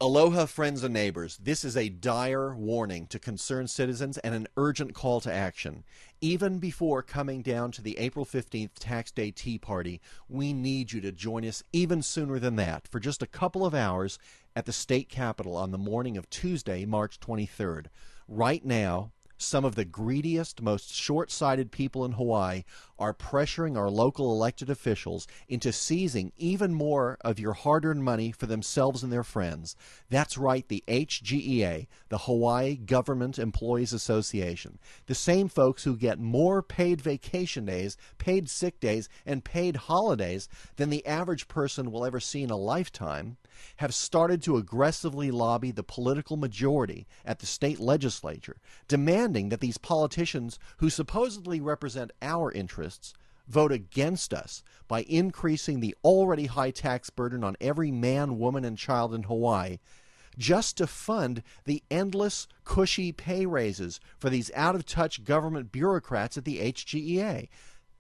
Aloha, friends and neighbors. This is a dire warning to concerned citizens and an urgent call to action. Even before coming down to the April 15th Tax Day Tea Party, we need you to join us even sooner than that for just a couple of hours at the state capitol on the morning of Tuesday, March 23rd. Right now, some of the greediest, most short-sighted people in Hawaii are pressuring our local elected officials into seizing even more of your hard-earned money for themselves and their friends. That's right, the HGEA, the Hawaii Government Employees Association. The same folks who get more paid vacation days, paid sick days, and paid holidays than the average person will ever see in a lifetime, have started to aggressively lobby the political majority at the state legislature, demanding that these politicians who supposedly represent our interests vote against us by increasing the already high tax burden on every man, woman, and child in Hawaii, just to fund the endless, cushy pay raises for these out-of-touch government bureaucrats at the HGEA.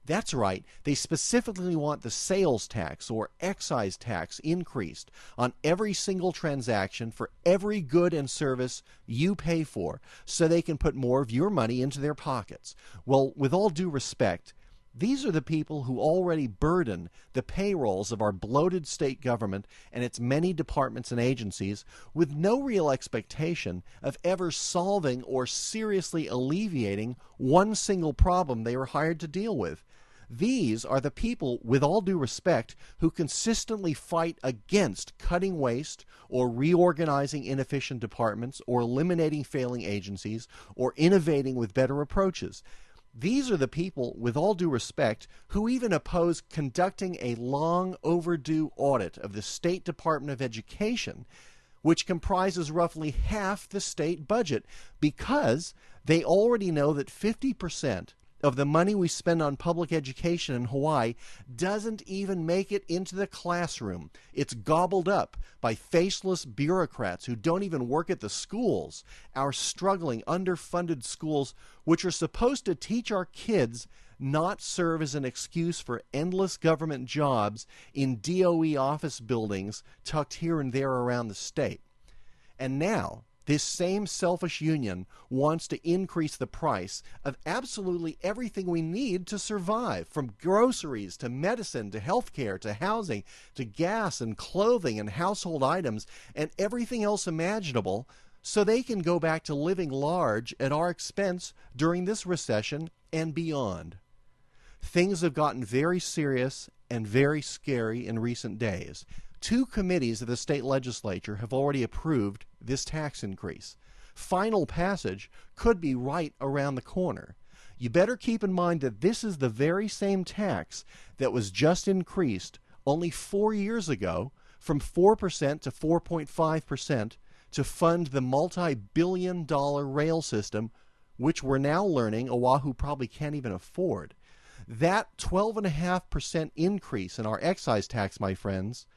That's right, they specifically want the sales tax or excise tax increased on every single transaction for every good and service you pay for, so they can put more of your money into their pockets. Well, with all due respect, these are the people who already burden the payrolls of our bloated state government and its many departments and agencies with no real expectation of ever solving or seriously alleviating one single problem they were hired to deal with. These are the people, with all due respect, who consistently fight against cutting waste or reorganizing inefficient departments or eliminating failing agencies or innovating with better approaches. These are the people, with all due respect, who even oppose conducting a long overdue audit of the State Department of Education, which comprises roughly half the state budget, because they already know that 50% of the money we spend on public education in Hawaii doesn't even make it into the classroom. It's gobbled up by faceless bureaucrats who don't even work at the schools, our struggling, underfunded schools, which are supposed to teach our kids, not serve as an excuse for endless government jobs in DOE office buildings tucked here and there around the state. And now, this same selfish union wants to increase the price of absolutely everything we need to survive, from groceries to medicine to healthcare to housing to gas and clothing and household items and everything else imaginable, so they can go back to living large at our expense during this recession and beyond. Things have gotten very serious and very scary in recent days. 2 committees of the state legislature have already approved this tax increase. Final passage could be right around the corner. You better keep in mind that this is the very same tax that was just increased only 4 years ago from 4% to 4.5% to fund the multi-billion-dollar rail system, which we're now learning Oahu probably can't even afford. That 12.5% increase in our excise tax, my friends,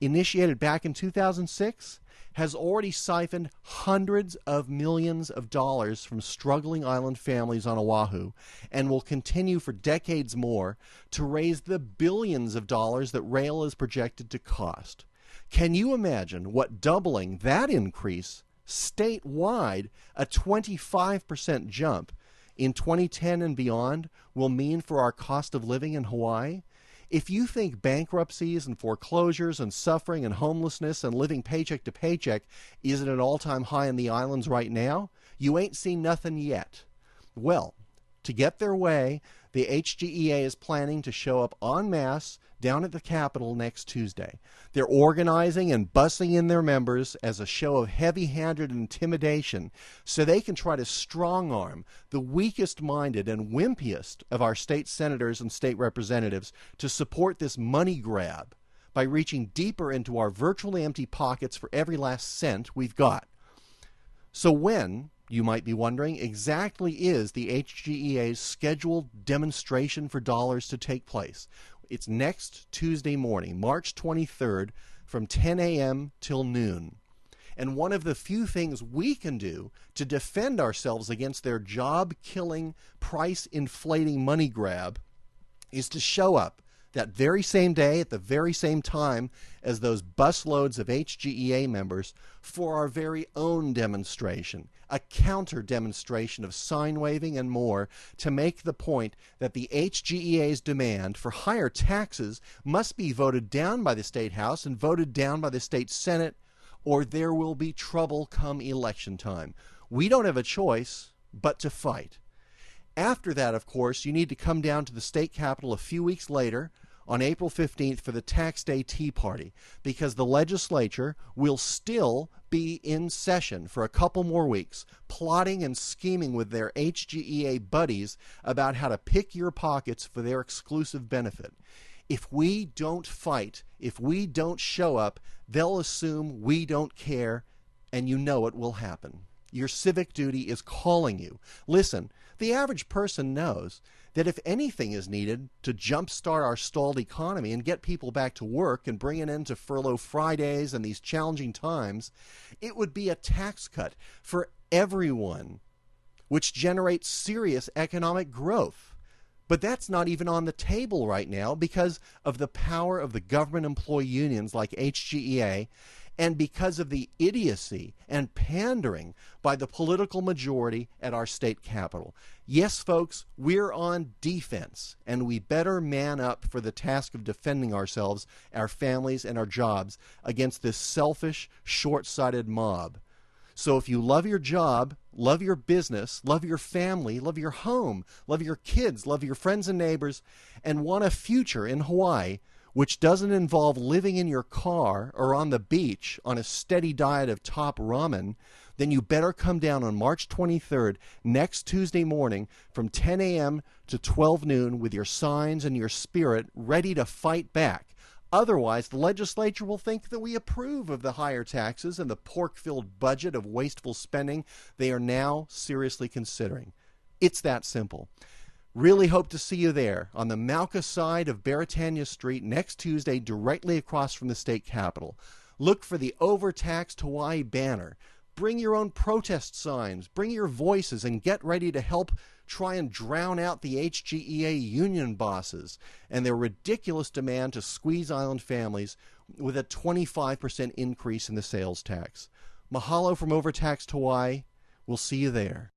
initiated back in 2006, has already siphoned hundreds of millions of dollars from struggling island families on Oahu and will continue for decades more to raise the billions of dollars that rail is projected to cost. Can you imagine what doubling that increase statewide, a 25% jump in 2010 and beyond, will mean for our cost of living in Hawaii? If you think bankruptcies and foreclosures and suffering and homelessness and living paycheck to paycheck is at an all-time high in the islands right now, you ain't seen nothing yet. Well, to get their way, the HGEA is planning to show up en masse down at the Capitol next Tuesday. They're organizing and bussing in their members as a show of heavy-handed intimidation so they can try to strong-arm the weakest-minded and wimpiest of our state senators and state representatives to support this money grab by reaching deeper into our virtually empty pockets for every last cent we've got. So when, you might be wondering, exactly is the HGEA's scheduled demonstration for dollars to take place? It's next Tuesday morning, March 23rd, from 10 a.m. till noon. And one of the few things we can do to defend ourselves against their job-killing, price-inflating money grab is to show up that very same day, at the very same time as those busloads of HGEA members, for our very own demonstration, a counter demonstration of sign waving and more, to make the point that the HGEA's demand for higher taxes must be voted down by the State House and voted down by the State Senate, or there will be trouble come election time. We don't have a choice but to fight. After that, of course, you need to come down to the state capitol a few weeks later on April 15th for the Tax Day Tea Party, because the legislature will still be in session for a couple more weeks, plotting and scheming with their HGEA buddies about how to pick your pockets for their exclusive benefit. If we don't fight, if we don't show up, they'll assume we don't care, and you know it will happen. Your civic duty is calling you. Listen, the average person knows that if anything is needed to jumpstart our stalled economy and get people back to work and bring an end to furlough Fridays and these challenging times, it would be a tax cut for everyone, which generates serious economic growth. But that's not even on the table right now because of the power of the government employee unions like HGEA, and because of the idiocy and pandering by the political majority at our state capitol. Yes, folks, we're on defense, and we better man up for the task of defending ourselves, our families, and our jobs against this selfish, short-sighted mob. So if you love your job, love your business, love your family, love your home, love your kids, love your friends and neighbors, and want a future in Hawaii, which doesn't involve living in your car or on the beach on a steady diet of top ramen, then you better come down on March 23rd, next Tuesday morning, from 10 a.m. to 12 noon with your signs and your spirit ready to fight back. Otherwise, the legislature will think that we approve of the higher taxes and the pork-filled budget of wasteful spending they are now seriously considering. It's that simple. Really hope to see you there on the Mauka side of Beretania Street next Tuesday, directly across from the state capitol. Look for the Overtaxed Hawaii banner. Bring your own protest signs, bring your voices, and get ready to help try and drown out the HGEA union bosses and their ridiculous demand to squeeze island families with a 25% increase in the sales tax. Mahalo from Overtaxed Hawaii. We'll see you there.